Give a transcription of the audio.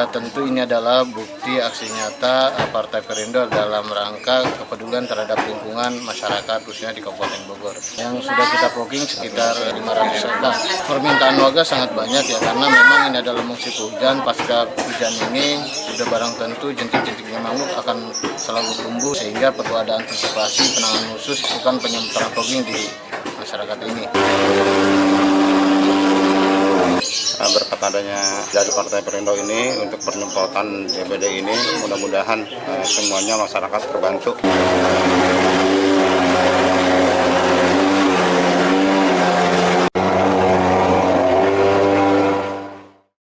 Ya tentu ini adalah bukti aksi nyata Partai Perindo dalam rangka kepedulian terhadap lingkungan masyarakat khususnya di Kabupaten Bogor. Yang sudah kita fogging sekitar 500 hektar. Permintaan warga sangat banyak ya karena memang ini adalah musim hujan. Pasca hujan ini sudah barang tentu jentik-jentiknya mangrove akan selalu tumbuh sehingga perlu ada antisipasi penanganan khusus bukan penyemprotan fogging di masyarakat ini. Berkat adanya dari Partai Perindo ini untuk penyemprotan DBD ini, mudah-mudahan semuanya masyarakat terbantu.